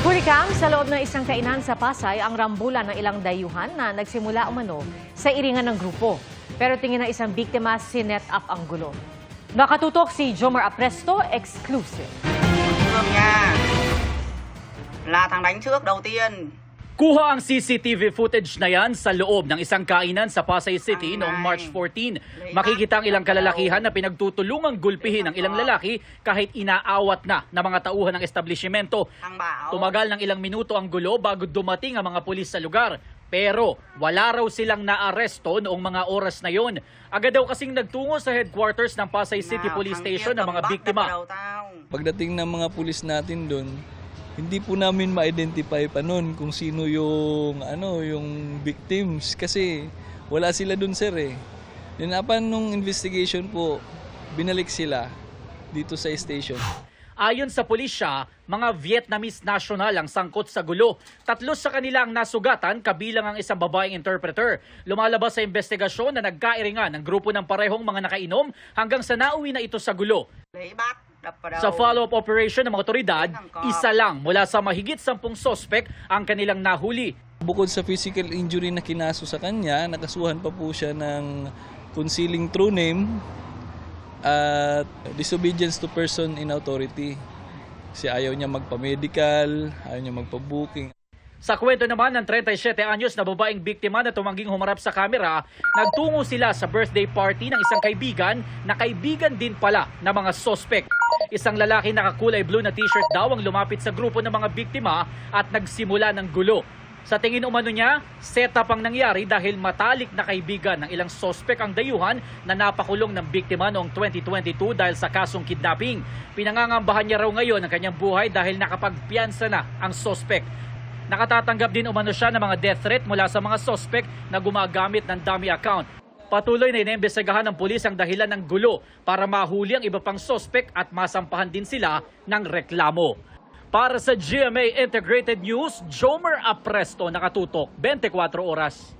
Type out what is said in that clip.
Hurikam sa loob ng isang kainan sa Pasay ang rambulan ng ilang dayuhan na nagsimula umano sa iringan ng grupo. Pero tingin ng isang biktima, sinet up ang gulo. Nakatutok si Jomar Apresto, exclusive. Thương nha. Là thằng đánh trước đầu tiên. Kuha ang CCTV footage na yan sa loob ng isang kainan sa Pasay City noong March 14. Makikita ang ilang kalalakihan na pinagtutulungang gulpihin ang ilang lalaki kahit inaawat na ng mga tauhan ng establishmento. Tumagal ng ilang minuto ang gulo bago dumating ang mga pulis sa lugar. Pero wala raw silang naaresto noong mga oras na yon. Agad daw kasing nagtungo sa headquarters ng Pasay City Police Station ang mga biktima. Pagdating ng mga pulis natin doon, hindi po namin ma-identify pa noon kung sino yung victims kasi wala sila doon, sir eh. Then upon nung investigation po, binalik sila dito sa station. Ayon sa pulisya, mga Vietnamese national ang sangkot sa gulo. 3 sa kanila ang nasugatan, kabilang ang isang babaeng interpreter. Lumalabas sa investigasyon na nagkairingan ng grupo ng parehong mga nakainom hanggang sa nauwi na ito sa gulo. Sa follow-up operation ng mga otoridad, isa lang mula sa mahigit 10 sospek ang kanilang nahuli. Bukod sa physical injury na kinaso sa kanya, nakasuhan pa po siya ng concealing true name at disobedience to person in authority. Kasi ayaw niya magpa-medical, ayaw niya magpa-booking. Sa kwento naman ng 37 anyos na babaeng biktima na tumangging humarap sa kamera, nagtungo sila sa birthday party ng isang kaibigan na kaibigan din pala ng mga sospek. Isang lalaki nakakulay blue na t-shirt daw ang lumapit sa grupo ng mga biktima at nagsimula ng gulo. Sa tingin umano niya, setup ang nangyari dahil matalik na kaibigan ng ilang sospek ang dayuhan na napakulong ng biktima noong 2022 dahil sa kasong kidnapping. Pinangangambahan niya raw ngayon ang kanyang buhay dahil nakapagpiyansa na ang sospek. Nakatatanggap din umano siya ng mga death threat mula sa mga sospek na gumagamit ng dummy account. Patuloy na inimbestigahan ng pulis ang dahilan ng gulo para mahuli ang iba pang sospek at masampahan din sila ng reklamo. Para sa GMA Integrated News, Jomar Apresto, nakatutok 24 oras.